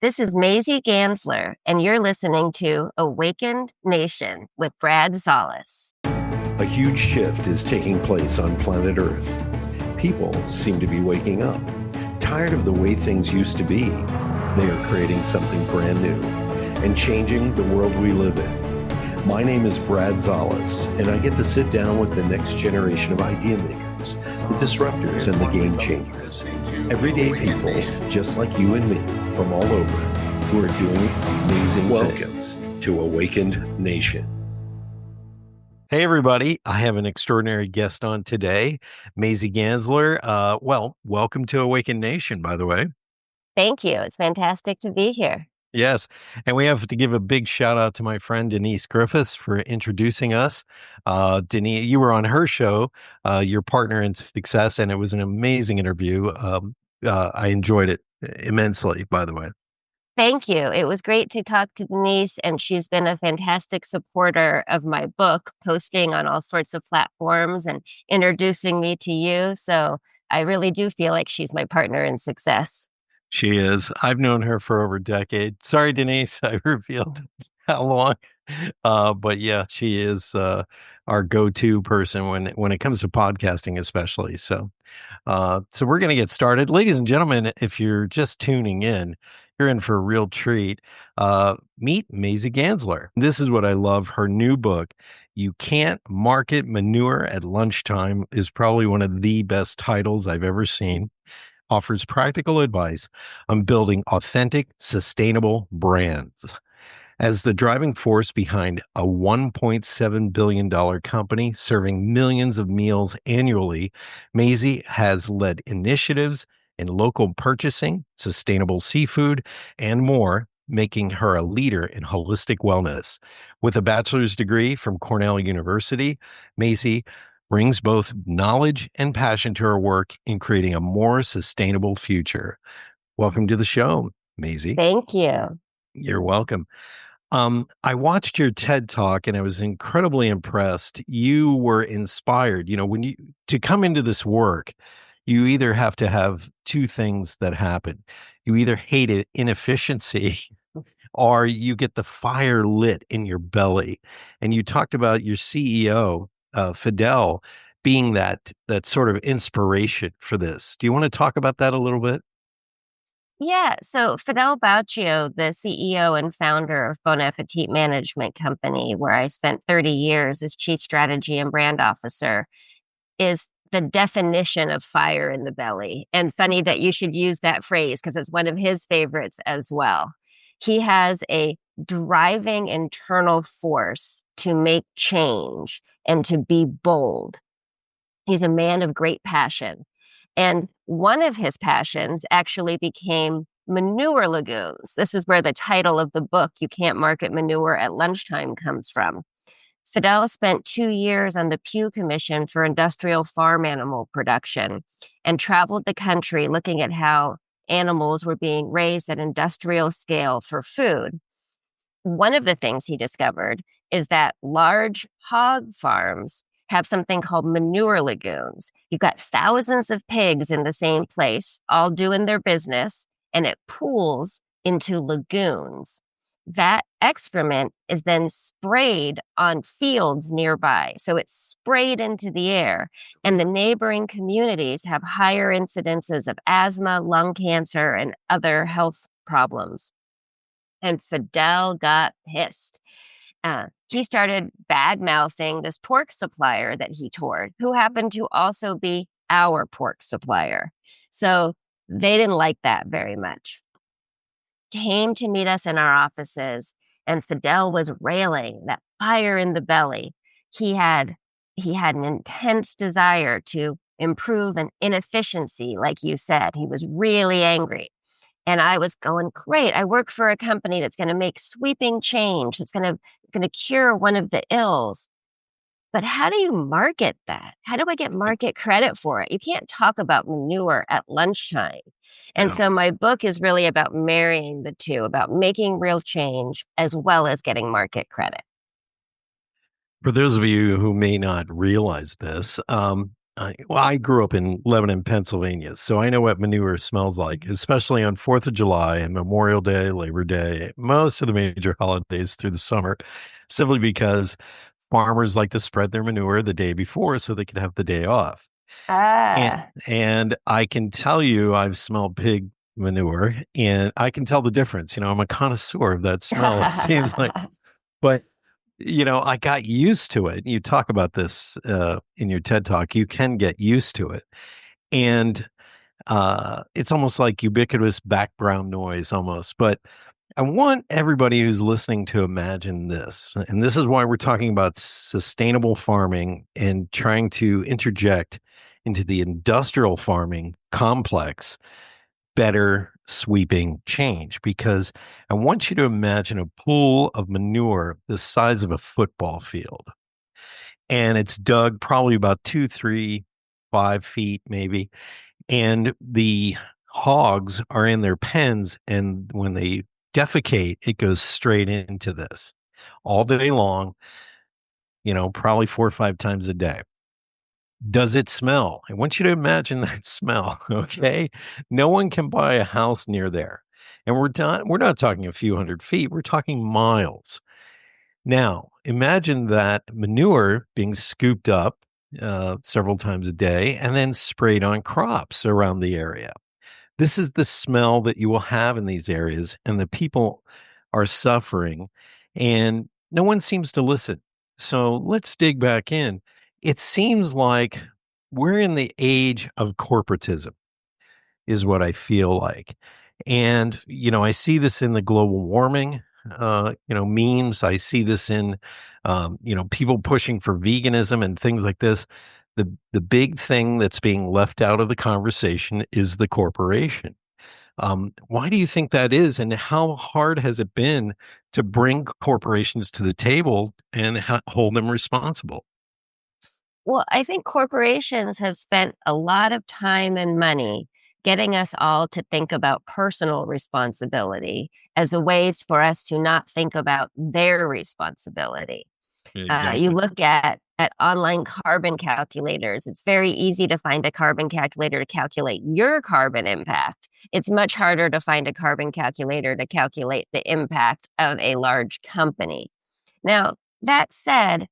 This is Maisie Ganzler, and you're listening to Awakened Nation with Brad Solis. A huge shift is taking place on planet Earth. People seem to be waking up. Tired of the way things used to be, they are creating something brand new and changing the world we live in. My name is Brad Solis, and I get to sit down with the next generation of idea makers, the disruptors, and the game changers. Everyday people, just like you and me, from all over, who are doing amazing things to Awakened Nation. Hey, everybody. I have an extraordinary guest on today, Maizie Ganzler. Welcome to Awakened Nation, by the way. Thank you. It's fantastic to be here. Yes. And we have to give a big shout out to my friend Denise Griffiths for introducing us. Denise, you were on her show, your partner in success, and it was an amazing interview. I enjoyed it immensely, by the way. Thank you. It was great to talk to Denise, and she's been a fantastic supporter of my book, posting on all sorts of platforms and introducing me to you. So I really do feel like she's my partner in success. She is. I've known her for over a decade. Sorry, Denise, I revealed how long. But yeah, she is our go-to person when it comes to podcasting, especially. So we're going to get started. Ladies and gentlemen, if you're just tuning in, you're in for a real treat. Meet Maizie Ganzler. This is what I love. Her new book, You Can't Market Manure at Lunchtime, is probably one of the best titles I've ever seen. Offers practical advice on building authentic, sustainable brands. As the driving force behind a $1.7 billion company serving millions of meals annually, Maizie has led initiatives in local purchasing, sustainable seafood, and more, making her a leader in holistic wellness. With a bachelor's degree from Cornell University, Maizie brings both knowledge and passion to her work in creating a more sustainable future. Welcome to the show, Maizie. Thank you. You're welcome. I watched your TED Talk and I was incredibly impressed. You were inspired. To come into this work, you either have to have two things that happen. You either hate inefficiency or you get the fire lit in your belly. And you talked about your CEO, Fedele, being that sort of inspiration for this. Do you want to talk about that a little bit? Yeah. So Fedele Bauccio, the CEO and founder of Bon Appétit Management Company, where I spent 30 years as chief strategy and brand officer, is the definition of fire in the belly. And funny that you should use that phrase because it's one of his favorites as well. He has a driving internal force to make change and to be bold. He's a man of great passion. And one of his passions actually became manure lagoons. This is where the title of the book, You Can't Market Manure at Lunchtime, comes from. Fedele spent 2 years on the Pew Commission for Industrial Farm Animal Production and traveled the country looking at how animals were being raised at industrial scale for food. One of the things he discovered is that large hog farms have something called manure lagoons. You've got thousands of pigs in the same place, all doing their business, and it pools into lagoons. That excrement is then sprayed on fields nearby. So it's sprayed into the air, and the neighboring communities have higher incidences of asthma, lung cancer, and other health problems. And Fedele got pissed. He started bad-mouthing this pork supplier that he toured, who happened to also be our pork supplier. So they didn't like that very much. Came to meet us in our offices, and Fedele was railing that fire in the belly. He had an intense desire to improve an inefficiency, like you said. He was really angry. And I was going, great, I work for a company that's going to make sweeping change. It's going to cure one of the ills. But how do you market that? How do I get market credit for it? You can't talk about manure at lunchtime. And so my book is really about marrying the two, about making real change as well as getting market credit. For those of you who may not realize this, I grew up in Lebanon, Pennsylvania, so I know what manure smells like, especially on 4th of July and Memorial Day, Labor Day, most of the major holidays through the summer, simply because farmers like to spread their manure the day before so they can have the day off. And Ah. and I can tell you I've smelled pig manure and I can tell the difference. I'm a connoisseur of that smell, it seems like. But I got used to it. You talk about this in your TED Talk. You can get used to it. And it's almost like ubiquitous background noise almost. But I want everybody who's listening to imagine this. And this is why we're talking about sustainable farming and trying to interject into the industrial farming complex better sweeping change, because I want you to imagine a pool of manure the size of a football field. And it's dug probably about 2, 3, 5 feet maybe. And the hogs are in their pens. And when they defecate, it goes straight into this all day long, probably 4 or 5 times a day. Does it smell? I want you to imagine that smell, okay? No one can buy a house near there. And we're not talking a few 100 feet, we're talking miles. Now, imagine that manure being scooped up several times a day and then sprayed on crops around the area. This is the smell that you will have in these areas, and the people are suffering, and no one seems to listen. So let's dig back in. It seems like we're in the age of corporatism, is what I feel like. And, I see this in the global warming, memes. I see this in, people pushing for veganism and things like this. The big thing that's being left out of the conversation is the corporation. Why do you think that is? And how hard has it been to bring corporations to the table and hold them responsible? Well, I think corporations have spent a lot of time and money getting us all to think about personal responsibility as a way for us to not think about their responsibility. You Exactly. look at online carbon calculators. It's very easy to find a carbon calculator to calculate your carbon impact. It's much harder to find a carbon calculator to calculate the impact of a large company. Now, that said,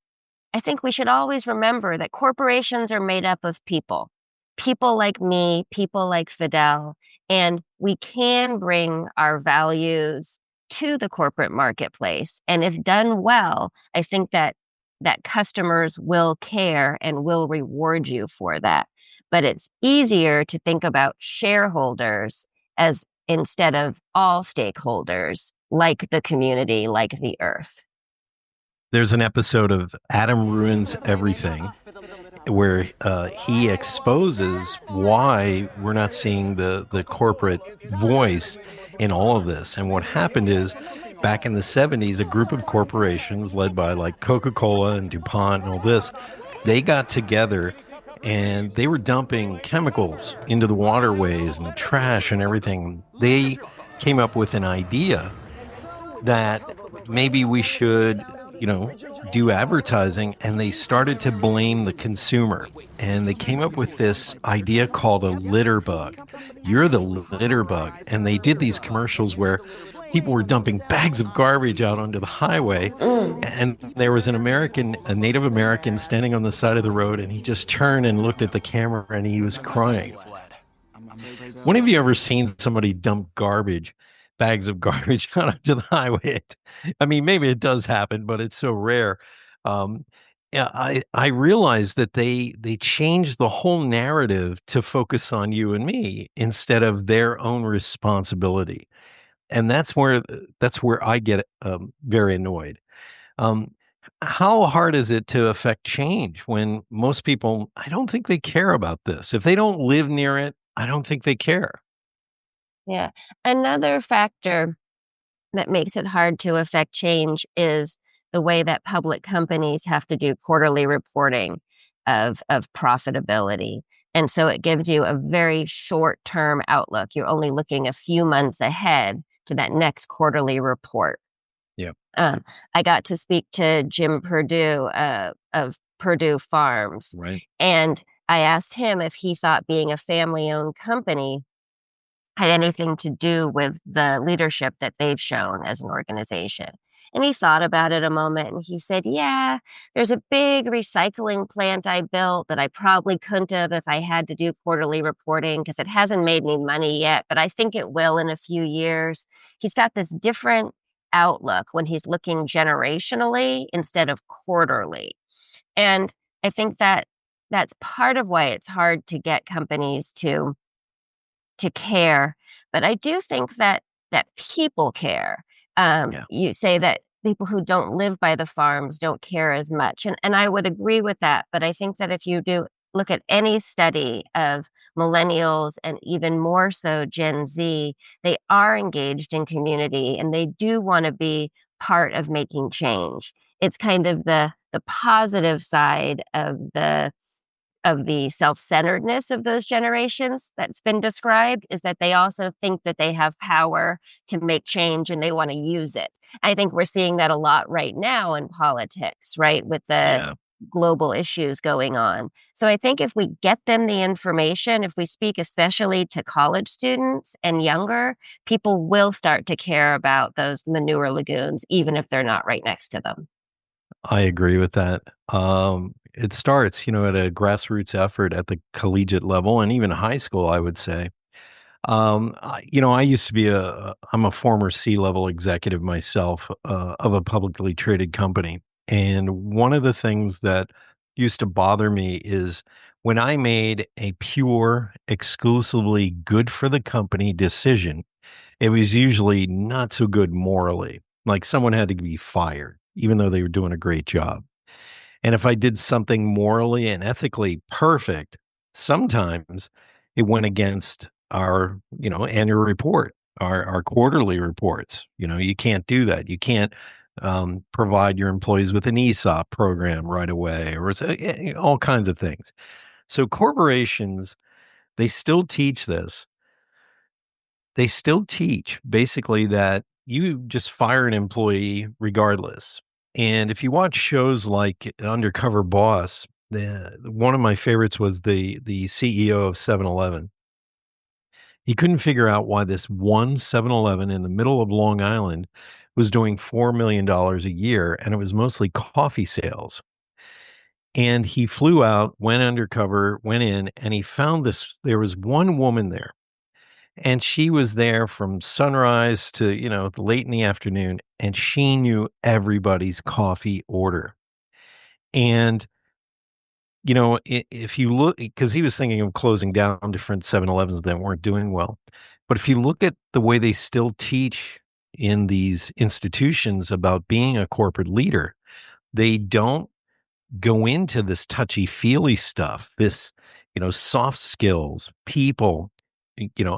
I think we should always remember that corporations are made up of people, people like me, people like Fidel, and we can bring our values to the corporate marketplace. And if done well, I think that customers will care and will reward you for that. But it's easier to think about shareholders as instead of all stakeholders, like the community, like the earth. There's an episode of Adam Ruins Everything where he exposes why we're not seeing the corporate voice in all of this. And what happened is, back in the 70s, a group of corporations led by like Coca-Cola and DuPont and all this, they got together and they were dumping chemicals into the waterways and trash and everything. They came up with an idea that maybe we should, do advertising, and they started to blame the consumer. And they came up with this idea called a litter bug. You're the litter bug. And they did these commercials where people were dumping bags of garbage out onto the highway. Mm. And there was a Native American standing on the side of the road, and he just turned and looked at the camera and he was crying. When have you ever seen somebody dump bags of garbage out onto the highway? I mean, maybe it does happen, but it's so rare. Um, yeah, I realized that they changed the whole narrative to focus on you and me instead of their own responsibility, and that's where I get very annoyed. Um, how hard is it to affect change when most people, I don't think they care about this. If they don't live near it, I don't think they care. Yeah. Another factor that makes it hard to affect change is the way that public companies have to do quarterly reporting of profitability. And so it gives you a very short term outlook. You're only looking a few months ahead to that next quarterly report. Yeah. Um, I got to speak to Jim Purdue of Purdue Farms, Right. and I asked him if he thought being a family-owned company had anything to do with the leadership that they've shown as an organization. And he thought about it a moment and he said, yeah, there's a big recycling plant I built that I probably couldn't have if I had to do quarterly reporting because it hasn't made any money yet, but I think it will in a few years. He's got this different outlook when he's looking generationally instead of quarterly. And I think that that's part of why it's hard to get companies to care. But I do think that people care. Yeah. You say that people who don't live by the farms don't care as much, and I would agree with that. But I think that if you do look at any study of millennials and even more so Gen Z, they are engaged in community and they do want to be part of making change. It's kind of the positive side of the self-centeredness of those generations that's been described is that they also think that they have power to make change and they want to use it. I think we're seeing that a lot right now in politics, right? With the Yeah. global issues going on. So I think if we get them the information, if we speak especially to college students and younger, people will start to care about those manure lagoons, even if they're not right next to them. I agree with that. It starts, at a grassroots effort at the collegiate level and even high school, I would say. I used to be I'm a former C-level executive myself of a publicly traded company. And one of the things that used to bother me is when I made a pure, exclusively good for the company decision, it was usually not so good morally. Like someone had to be fired, even though they were doing a great job. And if I did something morally and ethically perfect, sometimes it went against our, annual report, our quarterly reports. You can't do that. You can't provide your employees with an ESOP program right away, or all kinds of things. So corporations, they still teach this. They still teach basically that you just fire an employee regardless. And if you watch shows like Undercover Boss, one of my favorites was the CEO of 7-Eleven. He couldn't figure out why this one 7-Eleven in the middle of Long Island was doing $4 million a year, and it was mostly coffee sales. And he flew out, went undercover, went in, and he found this. There was one woman there and she was there from sunrise to, late in the afternoon, and she knew everybody's coffee order. And, if you look, because he was thinking of closing down different 7-Elevens that weren't doing well. But if you look at the way they still teach in these institutions about being a corporate leader, they don't go into this touchy-feely stuff, this, soft skills, people,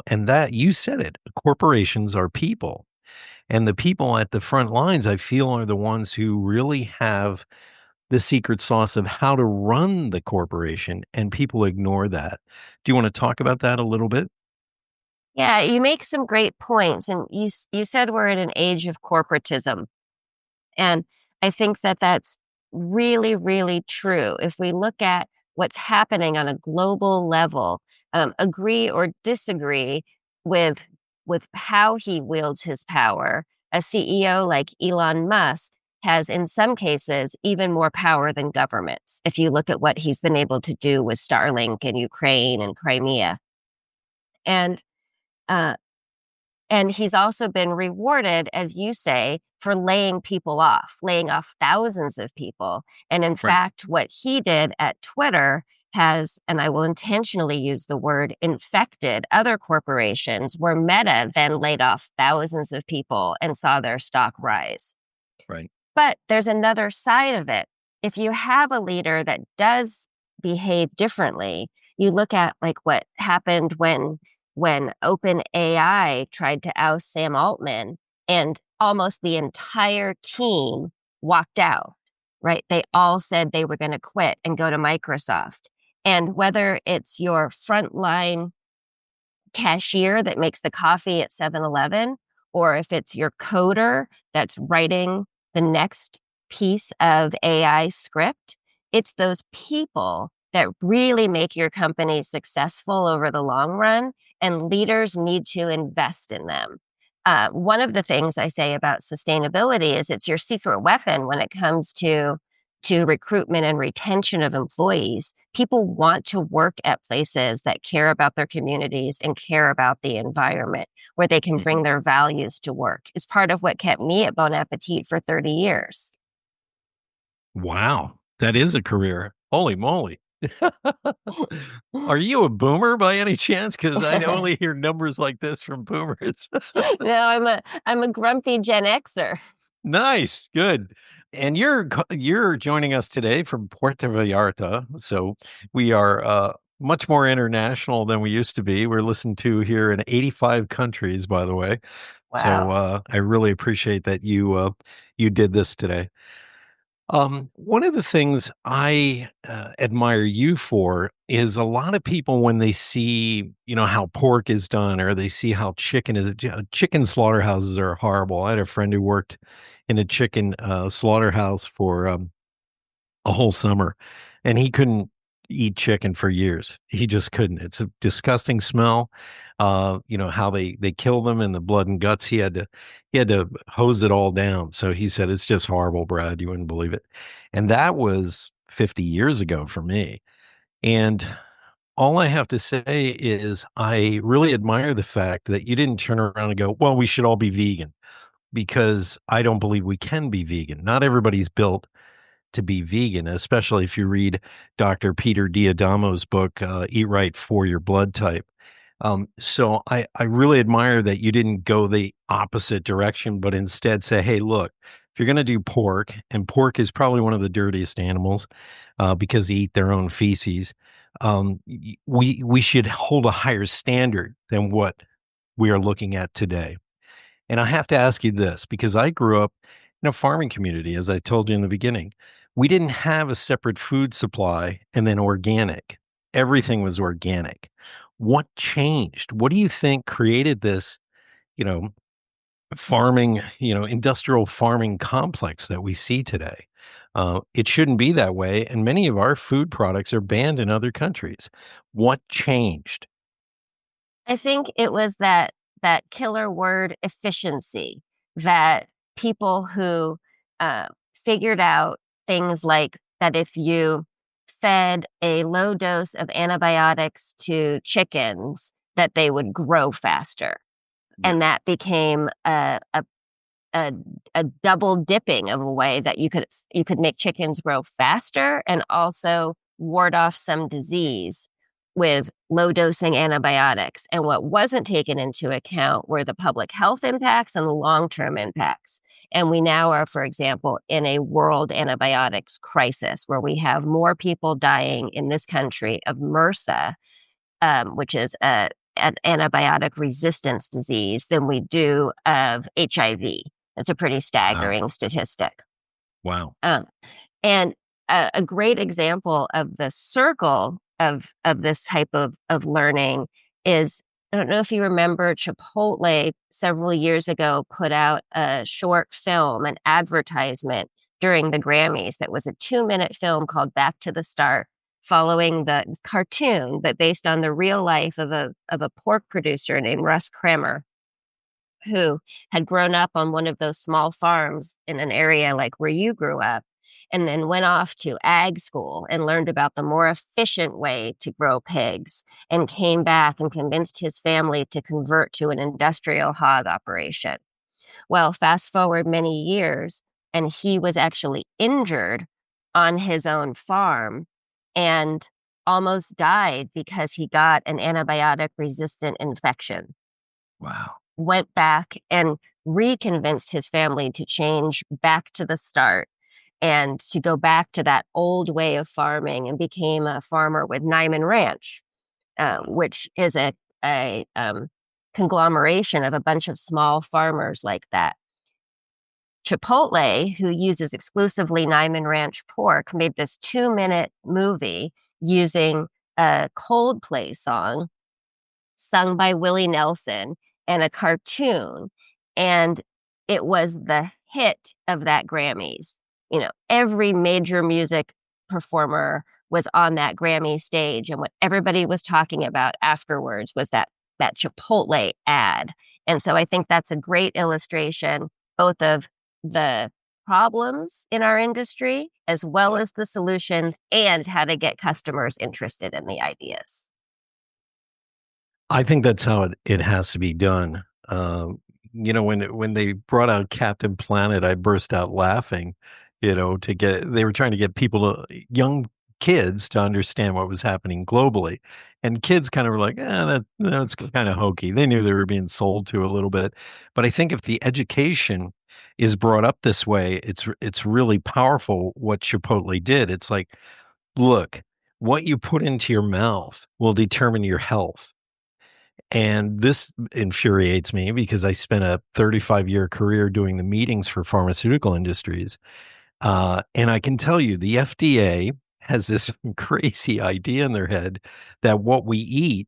and that you said it, corporations are people. And the people at the front lines, I feel, are the ones who really have the secret sauce of how to run the corporation, and people ignore that. Do you want to talk about that a little bit? Yeah, you make some great points, and you said we're in an age of corporatism. And I think that that's really, really true. If we look at what's happening on a global level, agree or disagree with with how he wields his power, a CEO like Elon Musk has, in some cases, even more power than governments. If you look at what he's been able to do with Starlink in Ukraine and Crimea, and uh, and he's also been rewarded, as you say, for laying off thousands of people. And in Right. fact, what he did at Twitter has, and I will intentionally use the word, infected other corporations where Meta then laid off thousands of people and saw their stock rise. Right. But there's another side of it. If you have a leader that does behave differently, you look at like what happened when OpenAI tried to oust Sam Altman and almost the entire team walked out, right? They all said they were going to quit and go to Microsoft. And whether it's your frontline cashier that makes the coffee at 7-Eleven, or if it's your coder that's writing the next piece of AI script, it's those people that really make your company successful over the long run, and leaders need to invest in them. One of the things I say about sustainability is it's your secret weapon when it comes to recruitment and retention of employees. People want to work at places that care about their communities and care about the environment, where they can bring Mhm. their values to work. Is part of what kept me at Bon Appetit for 30 years. Wow, that is a career. Holy moly. Are you a boomer by any chance? Because I No, only hear numbers like this from boomers. I'm a grumpy Gen Xer. Nice, good. And you're joining us today from Puerto Vallarta, so we are, much more international than we used to be. We're listened to here in 85 countries, by the way. So, Wow. I really appreciate that you did this today. One of the things I admire you for is a lot of people when they see, how pork is done or they see how chicken slaughterhouses are horrible. I had a friend who worked in a chicken slaughterhouse for a whole summer, and he couldn't eat chicken for years. He just couldn't. It's a disgusting smell. How they kill them and the blood and guts. He had to hose it all down. So he said it's just horrible, Brad. You wouldn't believe it. And that was 50 years ago for me. And all I have to say is I really admire the fact that you didn't turn around and go, well, we should all be vegan, because I don't believe we can be vegan. Not everybody's built to be vegan, especially if you read Dr. Peter Diadamo's book, Eat Right for Your Blood Type. So I really admire that you didn't go the opposite direction, but instead say, hey, look, if you're going to do pork, and pork is probably one of the dirtiest animals because they eat their own feces, we should hold a higher standard than what we are looking at today. And I have to ask you this because I grew up in a farming community, as I told you in the beginning. We didn't have a separate food supply and then organic. Everything was organic. What changed? What do you think created this, you know, industrial farming complex that we see today? It shouldn't be that way. And many of our food products are banned in other countries. What changed? I think it was that killer word efficiency, that people who uh, figured out things like that if you fed a low dose of antibiotics to chickens, that they would grow faster. Yeah. And that became a, a double dipping of a way that you could make chickens grow faster and also ward off some disease with low dosing antibiotics. And what wasn't taken into account were the public health impacts and the long-term impacts. And we now are, for example, in a world antibiotics crisis where we have more people dying in this country of MRSA, which is an antibiotic resistance disease, than we do of HIV. That's a pretty Wow. staggering statistic. Wow. Um, and a great example of the circle of this type of learning is, I don't know if you remember, Chipotle several years ago put out a short film, an advertisement during the Grammys that was a 2-minute film called Back to the Start, following the cartoon, but based on the real life of a pork producer named Russ Kremer, who had grown up on one of those small farms in an area like where you grew up, and then went off to ag school and learned about the more efficient way to grow pigs, and came back and convinced his family to convert to an industrial hog operation. Well, fast forward many years, and he was actually injured on his own farm and almost died because he got an antibiotic resistant infection. Wow. Went back and reconvinced his family to change back to the start and to go back to that old way of farming, and became a farmer with Nyman Ranch, which is a conglomeration of a bunch of small farmers like that. Chipotle, who uses exclusively Nyman Ranch pork, made this 2-minute movie using a Coldplay song sung by Willie Nelson and a cartoon. And it was the hit of that Grammys. Every major music performer was on that Grammy stage. And what everybody was talking about afterwards was that Chipotle ad. And so I think that's a great illustration both of the problems in our industry as well as the solutions and how to get customers interested in the ideas. I think that's how it has to be done. When they brought out Captain Planet, I burst out laughing. They were trying to get young kids, to understand what was happening globally, and kids kind of were like, that's kind of hokey. They knew they were being sold to a little bit, but I think if the education is brought up this way, it's really powerful. What Chipotle did, it's like, look, what you put into your mouth will determine your health. And this infuriates me because I spent a 35-year career doing the meetings for pharmaceutical industries. And I can tell you, the FDA has this crazy idea in their head that what we eat,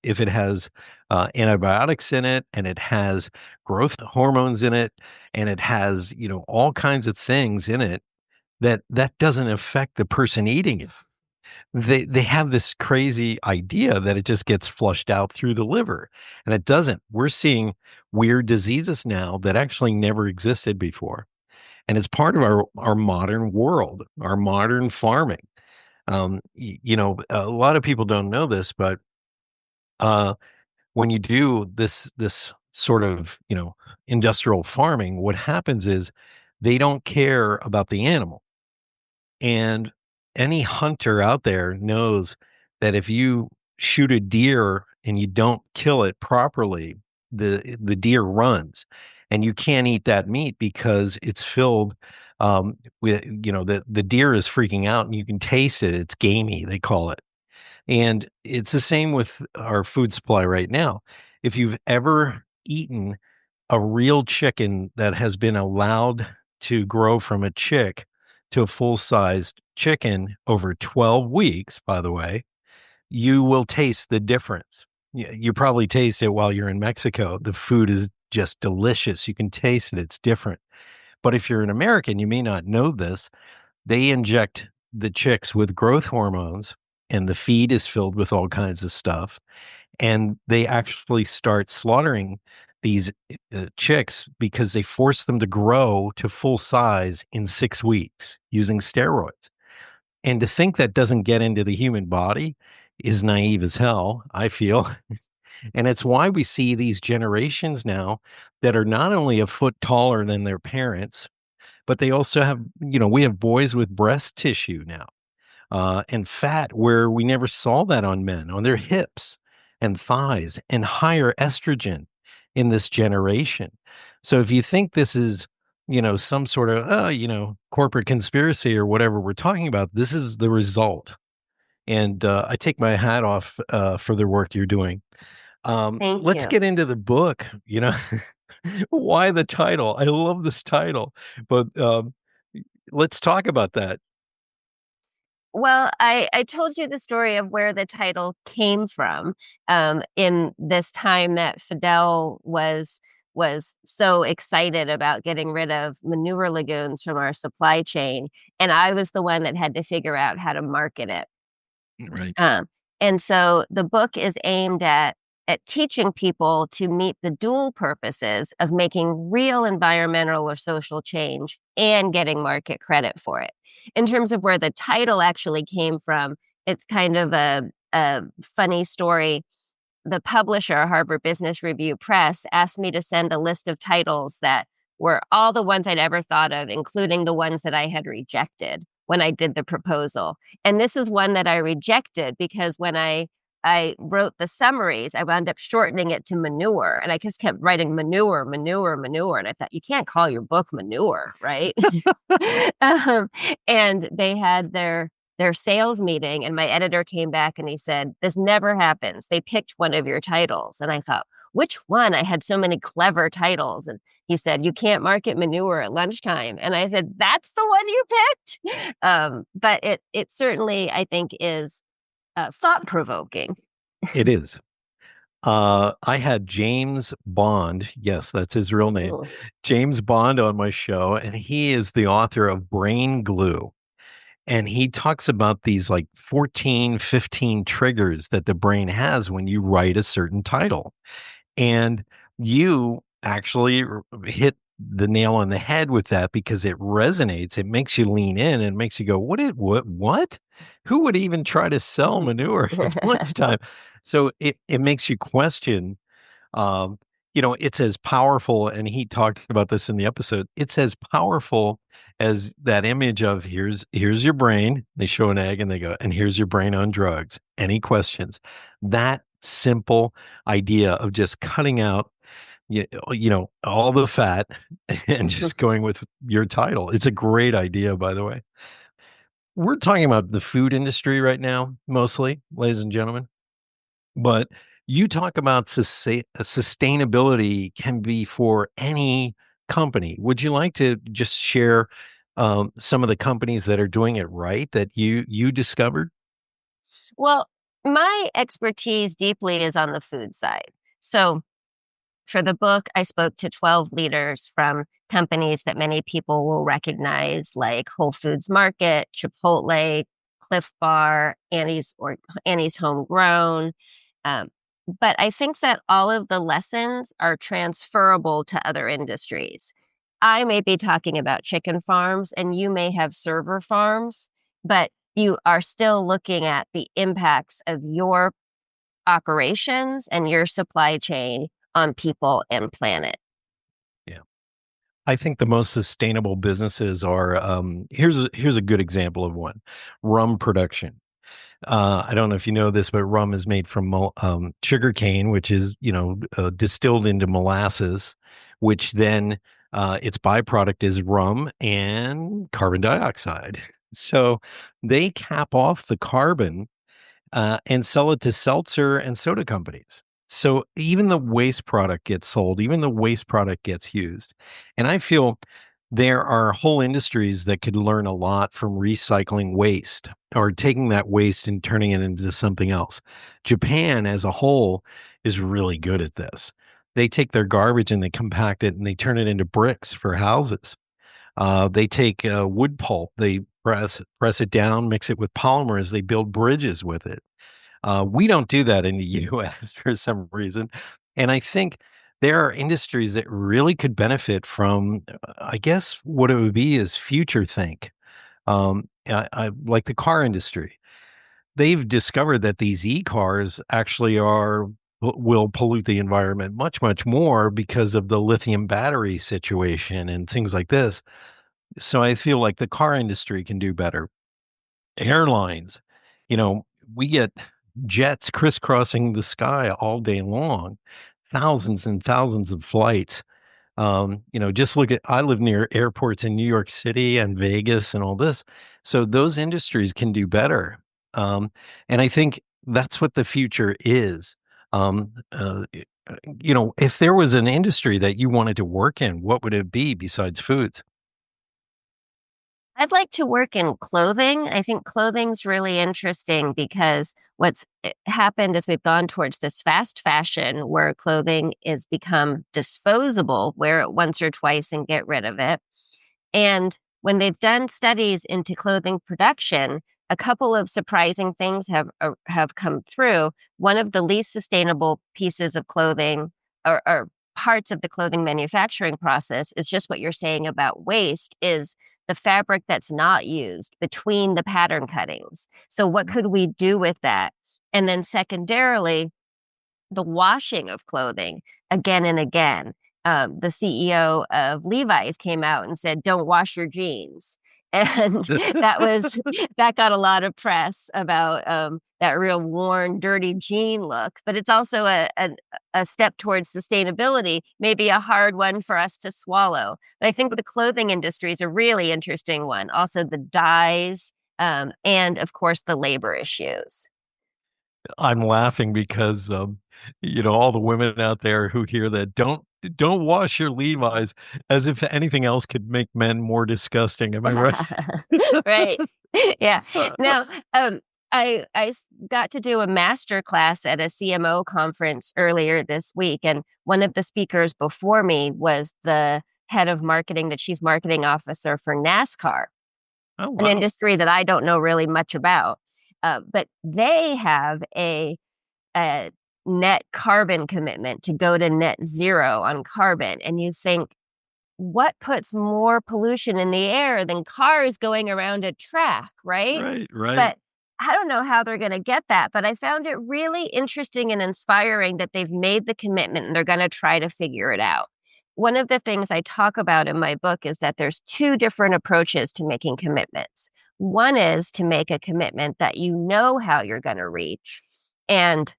if it has antibiotics in it, and it has growth hormones in it, and it has, all kinds of things in it, that doesn't affect the person eating it. They have this crazy idea that it just gets flushed out through the liver, and it doesn't. We're seeing weird diseases now that actually never existed before, and it's part of our modern world, our modern farming. A lot of people don't know this, but uh, when you do this sort of industrial farming, what happens is they don't care about the animal. And any hunter out there knows that if you shoot a deer and you don't kill it properly, the deer runs, and you can't eat that meat because it's filled with, the deer is freaking out and you can taste it. It's gamey, they call it. And it's the same with our food supply right now. If you've ever eaten a real chicken that has been allowed to grow from a chick to a full-sized chicken over 12 weeks, by the way, you will taste the difference. You probably taste it while you're in Mexico. The food is just delicious. You can taste it. It's different. But if you're an American, you may not know this. They inject the chicks with growth hormones, and the feed is filled with all kinds of stuff. And they actually start slaughtering these chicks because they force them to grow to full size in 6 weeks using steroids. And to think that doesn't get into the human body is naive as hell, I feel. And it's why we see these generations now that are not only a foot taller than their parents, but they also have, we have boys with breast tissue now, and fat where we never saw that on men, on their hips and thighs, and higher estrogen in this generation. So if you think this is, some sort of, corporate conspiracy or whatever we're talking about, this is the result. And I take my hat off for the work you're doing. Thank Let's you. get into the book. Why the title? I love this title, but let's talk about that. Well, I told you the story of where the title came from, in this time that Fidel was so excited about getting rid of manure lagoons from our supply chain, and I was the one that had to figure out how to market it. Right. And so the book is aimed at teaching people to meet the dual purposes of making real environmental or social change and getting market credit for it. In terms of where the title actually came from, it's kind of a funny story. The publisher, Harvard Business Review Press, asked me to send a list of titles that were all the ones I'd ever thought of, including the ones that I had rejected when I did the proposal. And this is one that I rejected because when I wrote the summaries, I wound up shortening it to manure. And I just kept writing manure, manure, manure. And I thought, you can't call your book manure, right? um, and they had their sales meeting, and my editor came back and he said, this never happens. They picked one of your titles. And I thought, which one? I had so many clever titles. And he said, you can't market manure at lunchtime. And I said, that's the one you picked. But it certainly, I think, is thought provoking. It is. I had James Bond, yes, that's his real name, James Bond on my show, and he is the author of Brain Glue. And he talks about these like 14, 15 triggers that the brain has when you write a certain title. And you actually hit the nail on the head with that because it resonates. It makes you lean in and makes you go, what? Who would even try to sell manure at lunchtime? So it makes you question, um, it's as powerful, and he talked about this in the episode. It's as powerful as that image of here's your brain. They show an egg and they go, and here's your brain on drugs. Any questions? That simple idea of just cutting out, all the fat and just going with your title. It's a great idea, by the way. We're talking about the food industry right now, mostly, ladies and gentlemen. But you talk about sustainability can be for any company. Would you like to just share some of the companies that are doing it right that you discovered? Well, my expertise deeply is on the food side. So for the book, I spoke to 12 leaders from companies that many people will recognize, like Whole Foods Market, Chipotle, Cliff Bar, Annie's Homegrown. Um, but I think that all of the lessons are transferable to other industries. I may be talking about chicken farms, and you may have server farms, but you are still looking at the impacts of your operations and your supply chain on people and planet. Yeah. I think the most sustainable businesses are here's a good example of one. Rum production. I don't know if you know this, but rum is made from sugar cane, which is distilled into molasses, which then its byproduct is rum and carbon dioxide. So they cap off the carbon and sell it to seltzer and soda companies. So even the waste product gets sold, even the waste product gets used. And I feel there are whole industries that could learn a lot from recycling waste or taking that waste and turning it into something else. Japan as a whole is really good at this. They take their garbage and they compact it and they turn it into bricks for houses. They take wood pulp, they press it down, mix it with polymers, they build bridges with it. We don't do that in the US for some reason. And I think there are industries that really could benefit from, I guess, what it would be is future think. I like the car industry. They've discovered that these e-cars actually will pollute the environment much, much more because of the lithium battery situation and things like this. So I feel like the car industry can do better. Airlines, you know, we get jets crisscrossing the sky all day long, thousands and thousands of flights. Just look at I live near airports in New York City and Vegas and all this. So those industries can do better. And I think that's what the future is. Um, uh, if there was an industry that you wanted to work in, what would it be besides foods? I'd like to work in clothing. I think clothing's really interesting because what's happened is we've gone towards this fast fashion where clothing is become disposable, wear it once or twice and get rid of it. And when they've done studies into clothing production, a couple of surprising things have come through. One of the least sustainable pieces of clothing or parts of the clothing manufacturing process is just what you're saying about waste is the fabric that's not used between the pattern cuttings. So what could we do with that? And then secondarily, the washing of clothing again and again. The CEO of Levi's came out and said, "Don't wash your jeans." And that got a lot of press about that real worn, dirty jean look. But it's also a step towards sustainability, maybe a hard one for us to swallow. But I think the clothing industry is a really interesting one. Also, the dyes and, of course, the labor issues. I'm laughing because, all the women out there who hear that don't wash your Levi's as if anything else could make men more disgusting. Am I right? Right. Yeah. Now, got to do a master class at a CMO conference earlier this week, and one of the speakers before me was the head of marketing, the chief marketing officer for NASCAR. Oh, an wow. industry that I don't know really much about. But they have a net carbon commitment to go to net zero on carbon. And you think, what puts more pollution in the air than cars going around a track, right? Right, right. But I don't know how they're going to get that, but I found it really interesting and inspiring that they've made the commitment and they're going to try to figure it out. One of the things I talk about in my book is that there's two different approaches to making commitments. One is to make a commitment that you know how you're going to reach and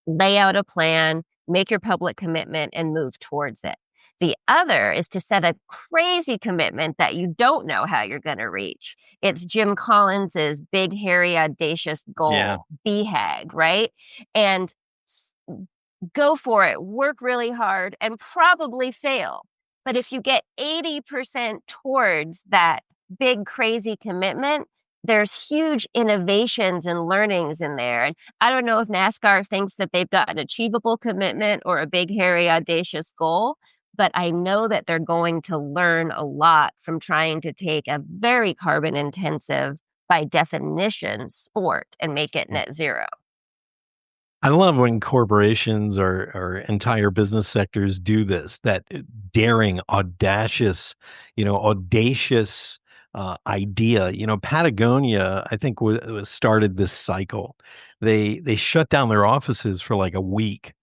lay out a plan, make your public commitment, and move towards it. The other is to set a crazy commitment that you don't know how you're going to reach. It's Jim Collins's big, hairy, audacious Yeah. goal, BHAG, right? And go for it, work really hard, and probably fail. But if you get 80% towards that big, crazy commitment, there's huge innovations and learnings in there. And I don't know if NASCAR thinks that they've got an achievable commitment or a big, hairy, audacious goal, but I know that they're going to learn a lot from trying to take a very carbon intensive, by definition, sport and make it net zero. I love when corporations or entire business sectors do this, that daring, audacious idea. Patagonia, I think, started this cycle. They shut down their offices for like a week,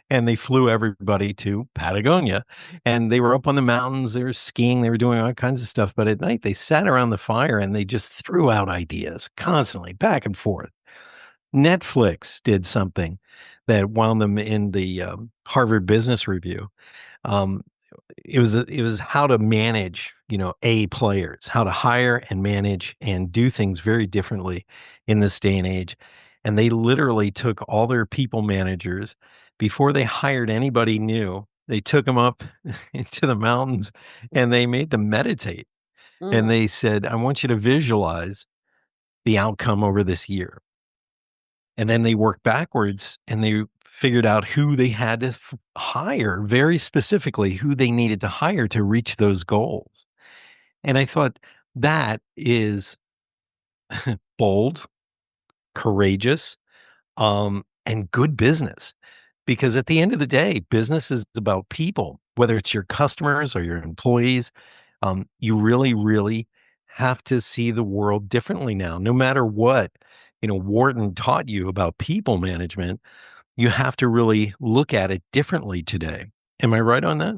and they flew everybody to Patagonia, and they were up on the mountains, they were skiing, they were doing all kinds of stuff. But at night, they sat around the fire and they just threw out ideas constantly, back and forth. Netflix did something that wound them in the Harvard Business Review. Um, it was how to manage, A players, how to hire and manage and do things very differently in this day and age. And they literally took all their people managers before they hired anybody new. They took them up into the mountains and they made them meditate. And Mm. they said, I want you to visualize the outcome over this year. And then they worked backwards and they figured out who they had to hire, very specifically who they needed to hire to reach those goals. And I thought that is bold, courageous, and good business. Because at the end of the day, business is about people, whether it's your customers or your employees. You really, really have to see the world differently now. No matter what, Wharton taught you about people management, you have to really look at it differently today. Am I right on that?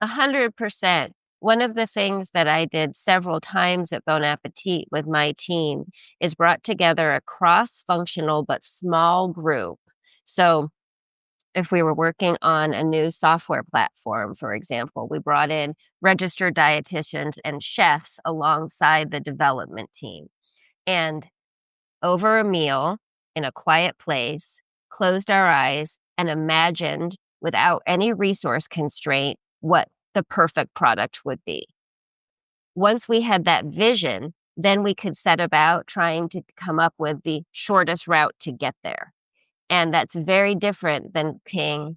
100%. One of the things that I did several times at Bon Appetit with my team is brought together a cross-functional but small group. So if we were working on a new software platform, for example, we brought in registered dietitians and chefs alongside the development team. And over a meal in a quiet place, closed our eyes and imagined without any resource constraint what the perfect product would be. Once we had that vision, then we could set about trying to come up with the shortest route to get there. And that's very different than saying,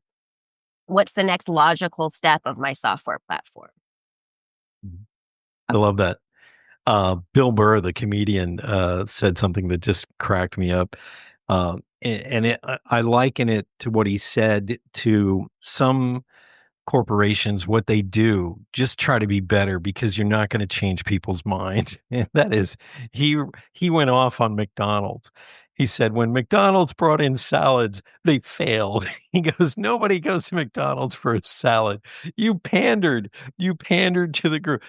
what's the next logical step of my software platform? Mhm. I love that. Bill Burr, the comedian, said something that just cracked me up. I liken it to what he said to some corporations, what they do, just try to be better because you're not going to change people's minds. And that is, he he went off on McDonald's. He said when McDonald's brought in salads, they failed. He goes, nobody goes to McDonald's for a salad. You pandered. You pandered to the group.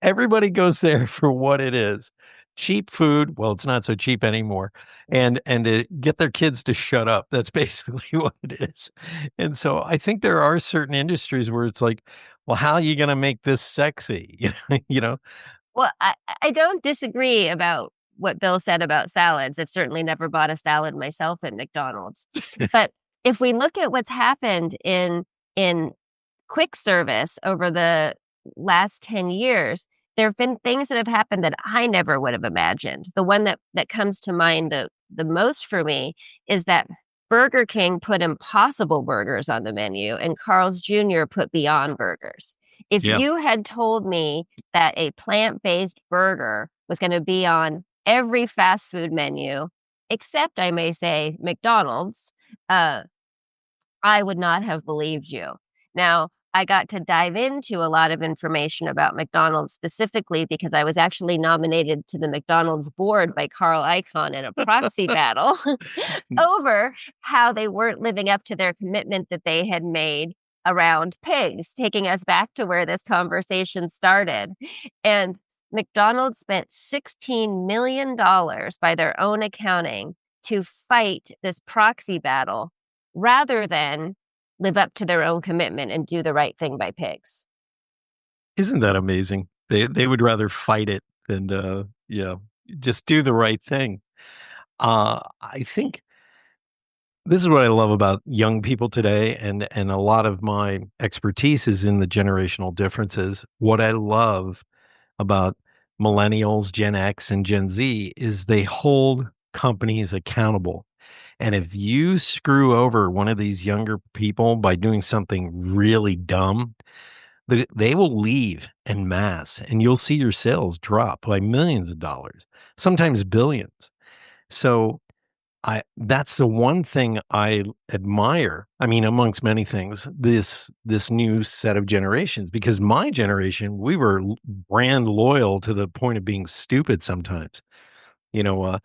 Everybody goes there for what it is. Cheap food. Well, it's not so cheap anymore. And to get their kids to shut up. That's basically what it is. And so I think there are certain industries where it's like, well, how are you going to make this sexy? You know? Well, I don't disagree about what Bill said about salads. I've certainly never bought a salad myself at McDonald's. But if we look at what's happened in quick service over the last 10 years, there have been things that have happened that I never would have imagined. The one that comes to mind the most for me is that Burger King put Impossible Burgers on the menu and Carl's Jr. put Beyond Burgers. If Yeah. you had told me that a plant-based burger was going to be on every fast food menu, except I may say McDonald's, uh, I would not have believed you. Now, I got to dive into a lot of information about McDonald's specifically because I was actually nominated to the McDonald's board by Carl Icahn in a proxy battle over how they weren't living up to their commitment that they had made around pigs, taking us back to where this conversation started. And McDonald's spent $16 million by their own accounting to fight this proxy battle rather than live up to their own commitment and do the right thing by pigs. Isn't that amazing? They would rather fight it than, yeah, just do the right thing. I think this is what I love about young people today, and a lot of my expertise is in the generational differences. What I love about millennials, Gen X, and Gen Z is they hold companies accountable. And if you screw over one of these younger people by doing something really dumb, they will leave en masse, and you'll see your sales drop by millions of dollars, sometimes billions. So I that's the one thing I admire. I mean, amongst many things, this new set of generations, because my generation, we were brand loyal to the point of being stupid sometimes. You know,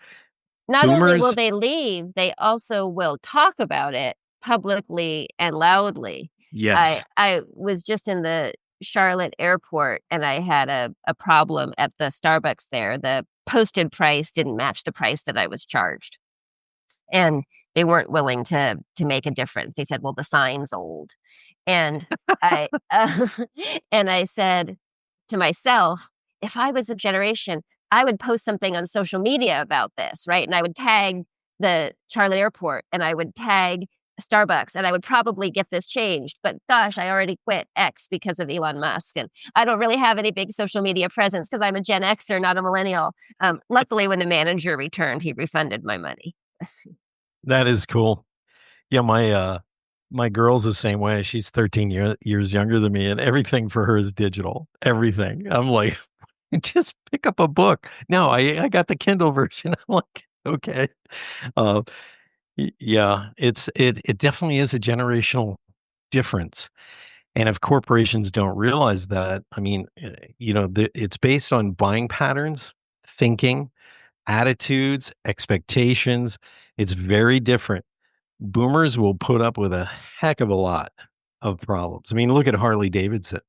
Not only will boomers, they leave, they also will talk about it publicly and loudly. I yes. I was just in the Charlotte airport and I had a problem at the Starbucks there. The posted price didn't match the price that I was charged. And they weren't willing to make a difference. They said, "Well, the sign's old." And I and I said to myself, if I was a generation, I would post something on social media about this, right? And I would tag the Charlotte Airport and I would tag Starbucks and I would probably get this changed. But gosh, I already quit X because of Elon Musk. And I don't really have any big social media presence because I'm a Gen Xer, not a millennial. Luckily, when the manager returned, he refunded my money. That is cool. Yeah, my girl's the same way. She's 13 years younger than me, and everything for her is digital. Everything. I'm like, just pick up a book. No, I got the Kindle version. I'm like, okay. Uh, yeah, it definitely is a generational difference. And if corporations don't realize that, I mean, it's based on buying patterns, thinking, attitudes, expectations. It's very different. Boomers will put up with a heck of a lot of problems. I mean, look at Harley Davidson.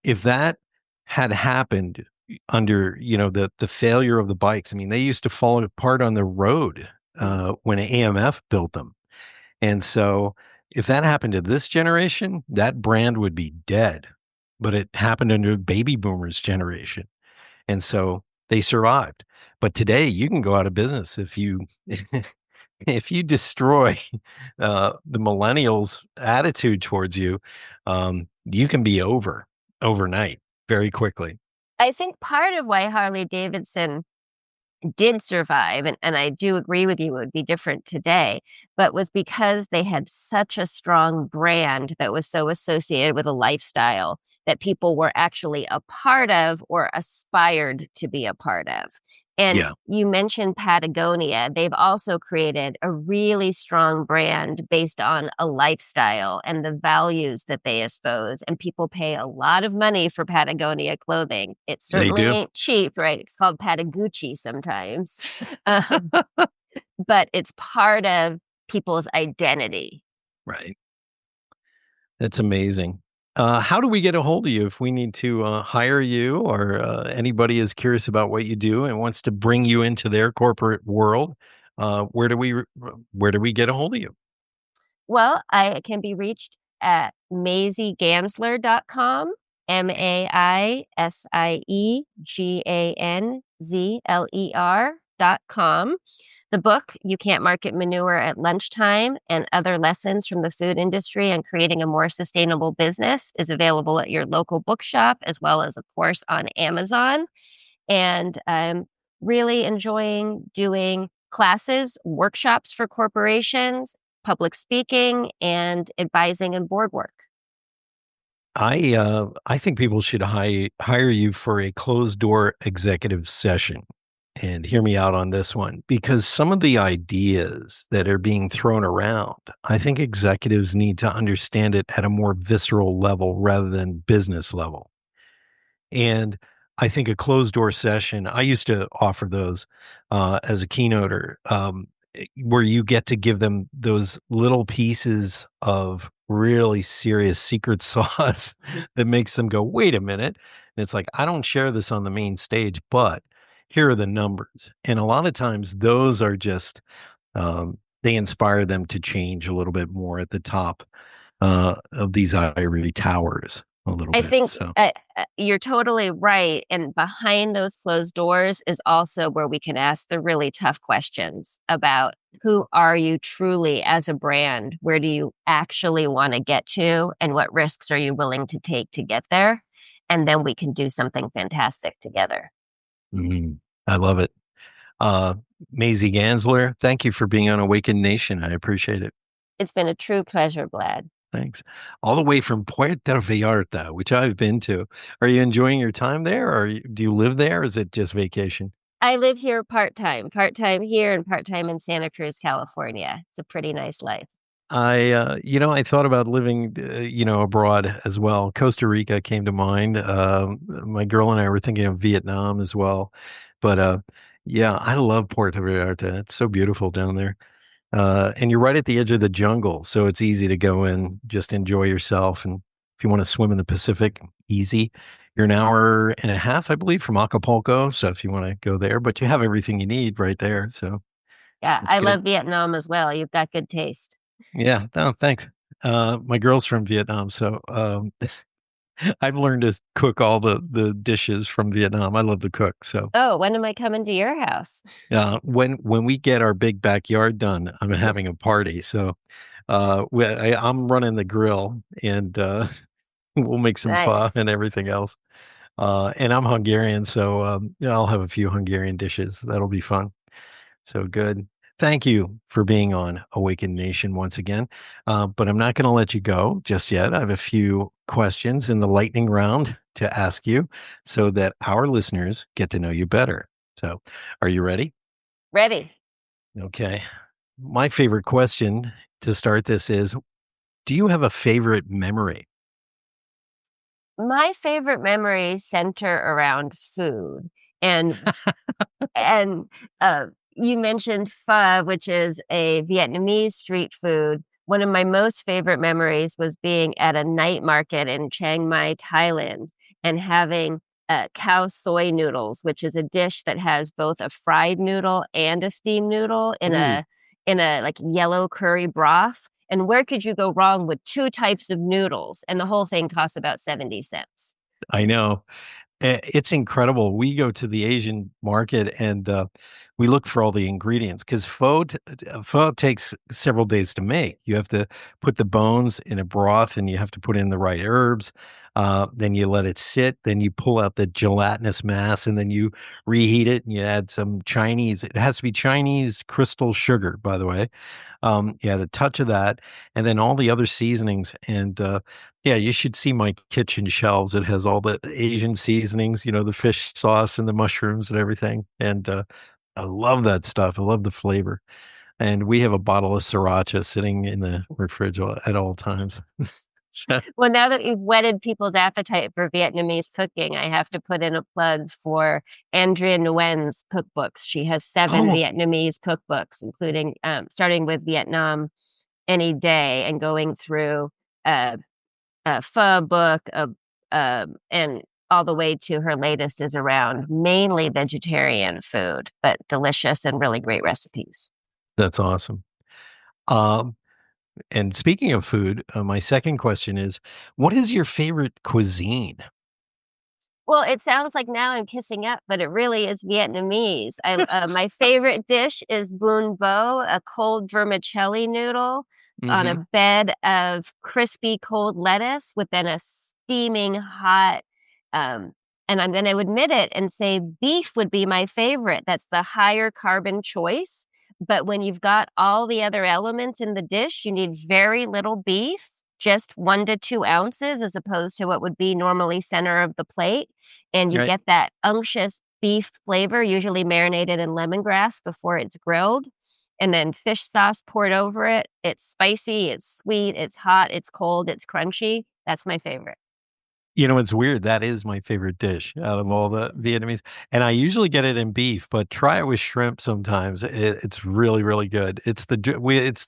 If that had happened under, the failure of the bikes, I mean, they used to fall apart on the road when AMF built them. And so if that happened to this generation, that brand would be dead. But it happened under baby boomers generation. And so they survived. But today you can go out of business if you if you destroy the millennials' attitude towards you, you can be over overnight very quickly. I think part of why Harley Davidson did survive, and I do agree with you, it would be different today, but was because they had such a strong brand that was so associated with a lifestyle that people were actually a part of or aspired to be a part of. And Yeah, you mentioned Patagonia. They've also created a really strong brand based on a lifestyle and the values that they espouse. And people pay a lot of money for Patagonia clothing. It they certainly do. ain't cheap, right? It's called Patagucci sometimes. Um, but it's part of people's identity. Right. That's amazing. How do we get a hold of you if we need to hire you or anybody is curious about what you do and wants to bring you into their corporate world? Where do we get a hold of you? Well, I can be reached at maisieganzler.com, MAISIEGANZLER.com. The book, You Can't Market Manure at Lunchtime and Other Lessons from the Food Industry and Creating a More Sustainable Business, is available at your local bookshop as well as, of course, on Amazon. And I'm really enjoying doing classes, workshops for corporations, public speaking, and advising and board work. I think people should hire you for a closed door executive session. And hear me out on this one, because some of the ideas that are being thrown around, I think executives need to understand it at a more visceral level rather than business level. And I think a closed door session, I used to offer those as a keynoter, where you get to give them those little pieces of really serious secret sauce that makes them go, wait a minute. And it's like, I don't share this on the main stage, but here are the numbers. And a lot of times those are just, they inspire them to change a little bit more at the top of these ivory towers a little I bit. think So. you're totally right. And behind those closed doors is also where we can ask the really tough questions about who are you truly as a brand? Where do you actually want to get to? And what risks are you willing to take to get there? And then we can do something fantastic together. Mhm. I love it. Uh, Maisie Ganzler, thank you for being on Awakened Nation. I appreciate it. It's been a true pleasure, Vlad. Thanks. All the way from Puerto Vallarta, which I've been to. Are you enjoying your time there, or do you live there, or is it just vacation? I live here part time here and part time in Santa Cruz, California. It's a pretty nice life. I thought about living, abroad as well. Costa Rica came to mind. My girl and I were thinking of Vietnam as well. But yeah, I love Puerto Vallarta. It's so beautiful down there. And you're right at the edge of the jungle, so it's easy to go in, just enjoy yourself. And if you want to swim in the Pacific, easy. You're an hour and a half, I believe, from Acapulco. So if you want to go there, but you have everything you need right there. So Yeah, it's I good. love Vietnam as well. You've got good taste. Yeah, no, thanks. My girl's from Vietnam, so I've learned to cook all the dishes from Vietnam. I love to cook, so Oh, when am I coming to your house? when we get our big backyard done, I'm having a party. So I'm running the grill, and we'll make some pho Nice. and everything else. And I'm Hungarian, so yeah, I'll have a few Hungarian dishes. That'll be fun. So good. Thank you for being on Awakened Nation once again. But I'm not going to let you go just yet. I have a few questions in the lightning round to ask you so that our listeners get to know you better. So, are you ready? Ready. Okay. My favorite question to start this is, do you have a favorite memory? My favorite memories center around food. And and you mentioned pho, which is a Vietnamese street food. One of my most favorite memories was being at a night market in Chiang Mai, Thailand, and having cow soy noodles, which is a dish that has both a fried noodle and a steamed noodle Ooh, in a like yellow curry broth. And where could you go wrong with two types of noodles? And the whole thing costs about 70 cents. I know. It's incredible. We go to the Asian market and we look for all the ingredients because pho takes several days to make. You have to put the bones in a broth and you have to put in the right herbs. Then you let it sit. Then you pull out the gelatinous mass and then you reheat it and you add some Chinese. It has to be Chinese crystal sugar, by the way. You add a touch of that and then all the other seasonings. And yeah, you should see my kitchen shelves. It has all the Asian seasonings, the fish sauce and the mushrooms and everything. And I love that stuff. I love the flavor. And we have a bottle of sriracha sitting in the refrigerator at all times. So- Well, now that you've whetted people's appetite for Vietnamese cooking, I have to put in a plug for Andrea Nguyen's cookbooks. She has seven oh, Vietnamese cookbooks, including starting with Vietnam Any Day and going through a, a pho book, and all the way to her latest is around mainly vegetarian food, but delicious and really great recipes. that's awesome. Um, and speaking of food, my second question is, what is your favorite cuisine? Well, it sounds like now I'm kissing up, but it really is Vietnamese. My favorite dish is bún bo, a cold vermicelli noodle on a Hmm. bed of crispy cold lettuce within a steaming hot. Um, and I'm going to admit it and say beef would be my favorite. That's the higher carbon choice. But when you've got all the other elements in the dish, you need very little beef just 1 to 2 ounces as opposed to what would be normally center of the plate. And you Right. get that unctuous beef flavor, usually marinated in lemongrass before it's grilled. And then fish sauce poured over it. It's spicy, it's sweet, it's hot, it's cold, it's crunchy. That's my favorite. You know, it's weird. That is my favorite dish out of all the Vietnamese, and I usually get it in beef, but try it with shrimp sometimes. It's really, really good. It's the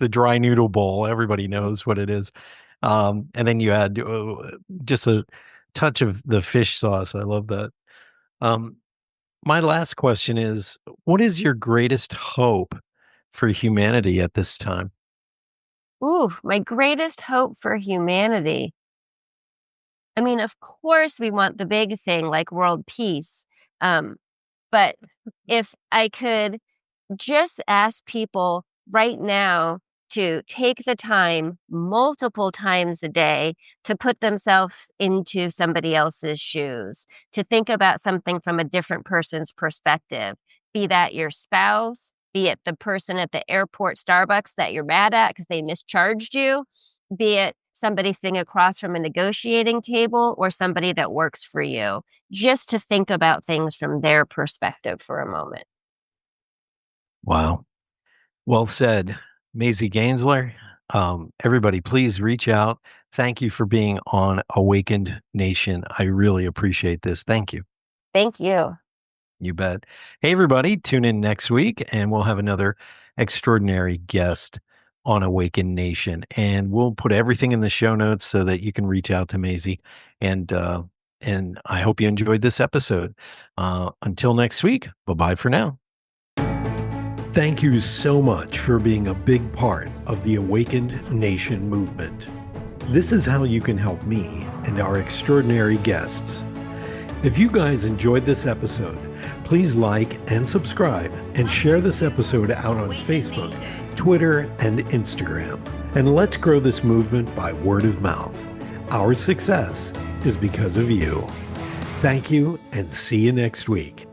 dry noodle bowl. Everybody knows what it is. And then you add just a touch of the fish sauce. I love that. Um, my last question is, what is your greatest hope for humanity at this time? Ooh, my greatest hope for humanity. I mean, of course, we want the big thing like world peace. Um, but if I could just ask people right now to take the time multiple times a day to put themselves into somebody else's shoes, to think about something from a different person's perspective, be that your spouse, be it the person at the airport Starbucks that you're mad at because they mischarged you, be it somebody sitting across from a negotiating table or somebody that works for you, just to think about things from their perspective for a moment. Wow. Well said, Maisie Ganzler. Everybody, please reach out. Thank you for being on Awakened Nation. I really appreciate this. Thank you. Thank you. You bet. Hey, everybody, tune in next week and we'll have another extraordinary guest on Awakened Nation. And we'll put everything in the show notes so that you can reach out to Maisie. And I hope you enjoyed this episode. Until next week, bye bye for now. Thank you so much for being a big part of the Awakened Nation movement. This is how you can help me and our extraordinary guests. If you guys enjoyed this episode, please like and subscribe and share this episode out on Facebook, Twitter, and Instagram. And let's grow this movement by word of mouth. Our success is because of you. Thank you and see you next week.